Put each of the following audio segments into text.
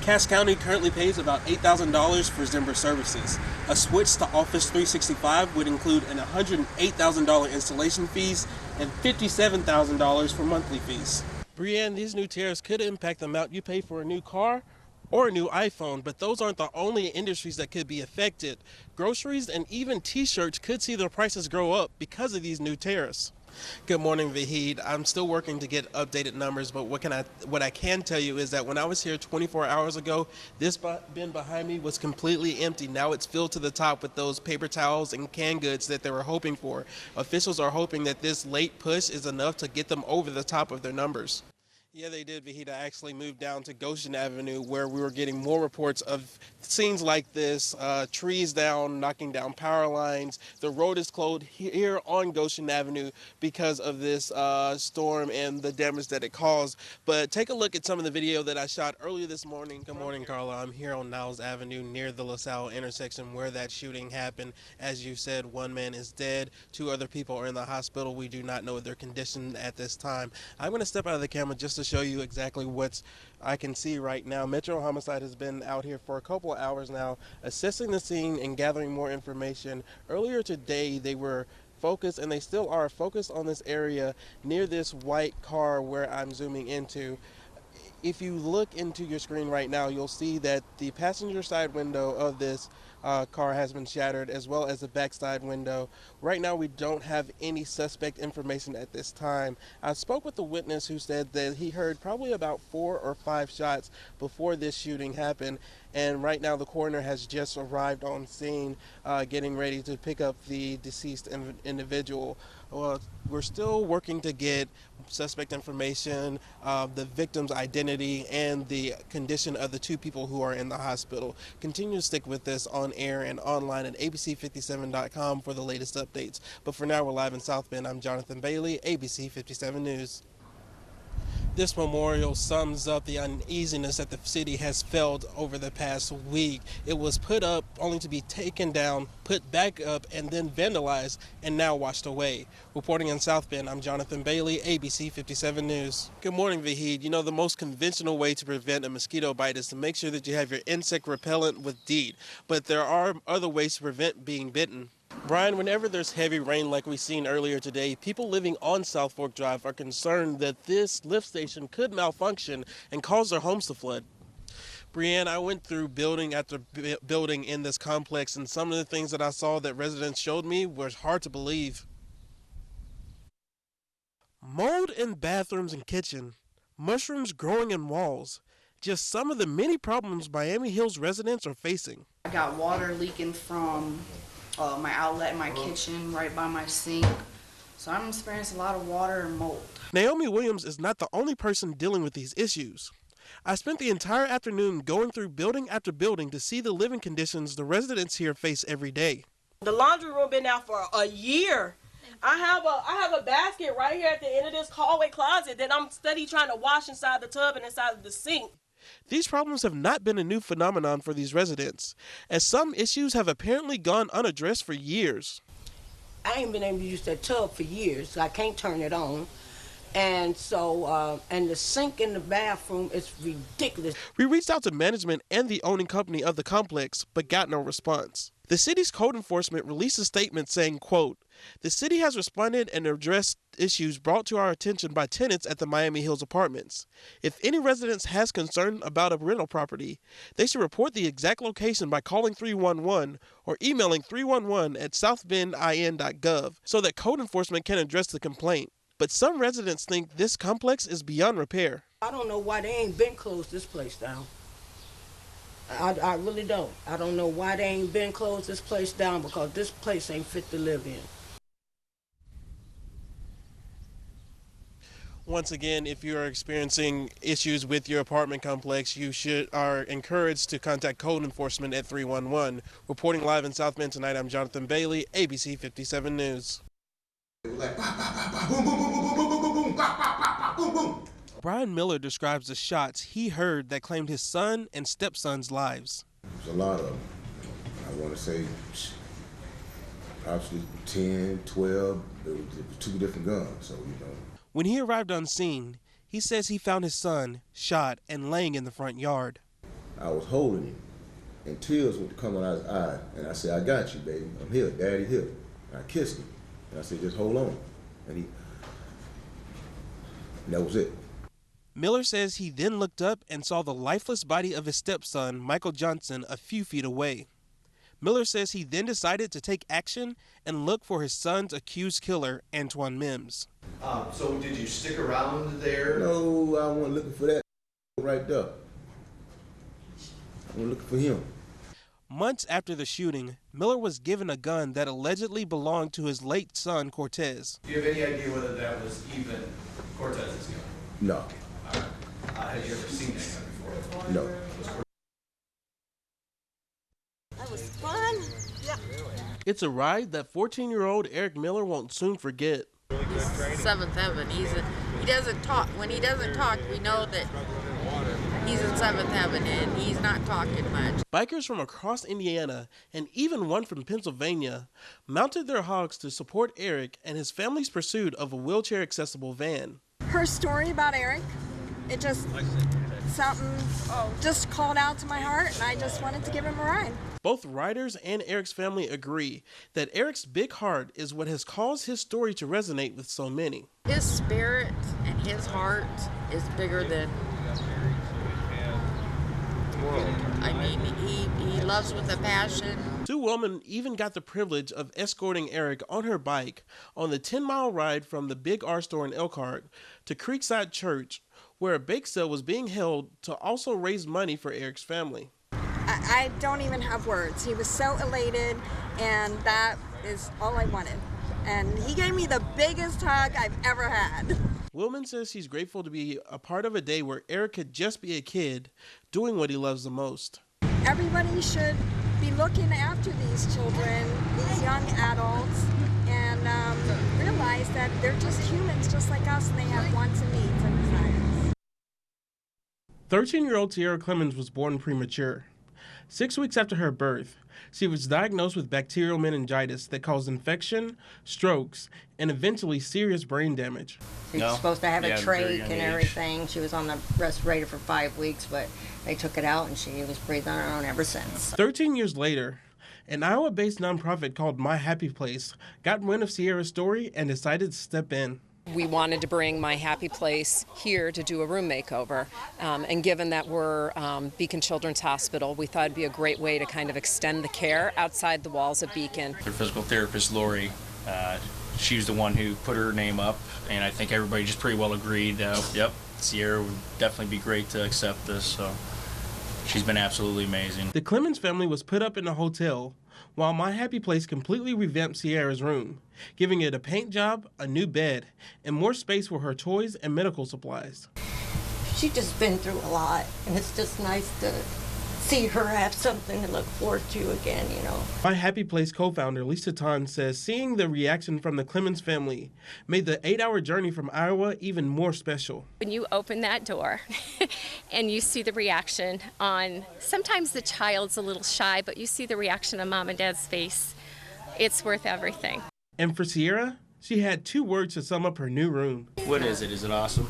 Cass County currently pays about $8,000 for Zimber services. A switch to Office 365 would include an $108,000 installation fees and $57,000 for monthly fees. Brianne, these new tariffs could impact the amount you pay for a new car or a new iPhone, but those aren't the only industries that could be affected. Groceries and even t-shirts could see their prices grow up because of these new tariffs. Good morning, Vahid. I'm still working to get updated numbers, but what I can tell you is that when I was here 24 hours ago, this bin behind me was completely empty. Now it's filled to the top with those paper towels and canned goods that they were hoping for. Officials are hoping that this late push is enough to get them over the top of their numbers. Yeah, they did, Vahid. I actually moved down to Goshen Avenue where we were getting more reports of scenes like this, trees down, knocking down power lines. The road is closed here on Goshen Avenue because of this storm and the damage that it caused. But take a look at some of the video that I shot earlier this morning. Good morning, Carla. I'm here on Niles Avenue near the LaSalle intersection where that shooting happened. As you said, one man is dead. 2 other people are in the hospital. We do not know their condition at this time. I'm going to step out of the camera just to show you exactly what I can see right now. Metro Homicide has been out here for a couple of hours now assessing the scene and gathering more information. Earlier today they were focused, and they still are focused, on this area near this white car where I'm zooming into. If you look into your screen right now, you'll see that the passenger side window of this car has been shattered, as well as the backside window. Right now, we don't have any suspect information at this time. I spoke with a witness who said that he heard probably about 4 or 5 shots before this shooting happened. And right now, the coroner has just arrived on scene, getting ready to pick up the deceased individual. Well, we're still working to get suspect information, the victim's identity, and the condition of the 2 people who are in the hospital. Continue to stick with us on air and online at abc57.com for the latest updates. But for now, we're live in South Bend. I'm Jonathan Bailey, ABC 57 News. This memorial sums up the uneasiness that the city has felt over the past week. It was put up only to be taken down, put back up, and then vandalized, and now washed away. Reporting in South Bend, I'm Jonathan Bailey, ABC 57 News. Good morning, Vahid. You know, the most conventional way to prevent a mosquito bite is to make sure that you have your insect repellent with DEET, but there are other ways to prevent being bitten. Brian, whenever there's heavy rain like we've seen earlier today, people living on South Fork Drive are concerned that this lift station could malfunction and cause their homes to flood. Brianne, I went through building after building in this complex, and some of the things that I saw that residents showed me was hard to believe. Mold in bathrooms and kitchen, mushrooms growing in walls, just some of the many problems Miami Hills residents are facing. I got water leaking from my outlet in my kitchen right by my sink. So I'm experiencing a lot of water and mold. Naomi Williams is not the only person dealing with these issues. I spent the entire afternoon going through building after building to see the living conditions the residents here face every day. The laundry room been out for a year. I have a basket right here at the end of this hallway closet that I'm steady trying to wash inside the tub and inside of the sink. These problems have not been a new phenomenon for these residents, as some issues have apparently gone unaddressed for years. I ain't been able to use that tub for years, so I can't turn it on. And so, and the sink in the bathroom is ridiculous. We reached out to management and the owning company of the complex, but got no response. The city's code enforcement released a statement saying, quote, "The city has responded and addressed issues brought to our attention by tenants at the Miami Hills apartments. If any residents has concern about a rental property, they should report the exact location by calling 311 or emailing 311@southbendin.gov so that code enforcement can address the complaint. But some residents think this complex is beyond repair." I don't know why they ain't been closed this place down. I really don't. I don't know why they ain't been closed this place down, because this place ain't fit to live in. Once again, if you are experiencing issues with your apartment complex, you are encouraged to contact code enforcement at 311. Reporting live in South Bend tonight, I'm Jonathan Bailey, ABC 57 News. Brian Miller describes the shots he heard that claimed his son and stepson's lives. There's a lot of them. I want to say probably 10, 12. There were 2 different guns, so you know. When he arrived on scene, he says he found his son shot and laying in the front yard. I I was holding him, and tears would come out of his eye, and I said, I got you, baby. I'm here, Daddy here. And I kissed him, and I said, just hold on. And that was it. Miller says he then looked up and saw the lifeless body of his stepson, Michael Johnson, a few feet away. Miller says he then decided to take action and look for his son's accused killer, Antoine Mims. So did you stick around there? No, I wasn't looking for that right there. I was looking for him. Months after the shooting, Miller was given a gun that allegedly belonged to his late son, Cortez. Do you have any idea whether that was even Cortez's gun? No, Have you ever seen that gun before? no. That was fun. Yeah. It's a ride that 14-year-old Eric Miller won't soon forget. Seventh Heaven. He doesn't talk. When he doesn't talk, we know that he's in Seventh Heaven, and he's not talking much. Bikers from across Indiana, and even one from Pennsylvania, mounted their hogs to support Eric and his family's pursuit of a wheelchair-accessible van. Her story about Eric, it just, something just called out to my heart, and I just wanted to give him a ride. Both riders and Eric's family agree that Eric's big heart is what has caused his story to resonate with so many. His spirit and his heart is bigger than the world. I mean, he loves with a passion. Two women even got the privilege of escorting Eric on her bike on the 10-mile ride from the Big R store in Elkhart to Creekside Church, where a bake sale was being held to also raise money for Eric's family. I don't even have words. He was so elated, and that is all I wanted. And he gave me the biggest hug I've ever had. Willman says he's grateful to be a part of a day where Eric could just be a kid doing what he loves the most. Everybody should be looking after these children, these young adults, and realize that they're just humans just like us, and they have wants and needs and desires. 13-year-old Sierra Clemens was born premature. 6 weeks after her birth, she was diagnosed with bacterial meningitis that caused infection, strokes, and eventually serious brain damage. She was supposed to have a trach and everything. She was on the respirator for 5 weeks, but they took it out and she was breathing on her own ever since. 13 years later, an Iowa-based nonprofit called My Happy Place got wind of Sierra's story and decided to step in. We wanted to bring My Happy Place here to do a room makeover, and given that we're Beacon Children's Hospital, we thought it'd be a great way to kind of extend the care outside the walls of Beacon. Their physical therapist, Lori, she was the one who put her name up, and I think everybody just pretty well agreed, yep, Sierra would definitely be great to accept this, so she's been absolutely amazing. The Clemens family was put up in a hotel, while My Happy Place completely revamped Sierra's room, giving it a paint job, a new bed, and more space for her toys and medical supplies. She's just been through a lot, and it's just nice to see her have something to look forward to again, you know. My Happy Place co-founder Lisa Tan says seeing the reaction from the Clemens family made the 8-hour journey from Iowa even more special. When you open that door and you see the reaction on, sometimes the child's a little shy, but you see the reaction on mom and dad's face, it's worth everything. And for Sierra, she had 2 words to sum up her new room. What is it? Is it awesome?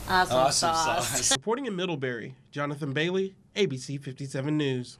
Awesome sauce. Reporting in Middlebury, Jonathan Bailey, ABC 57 News.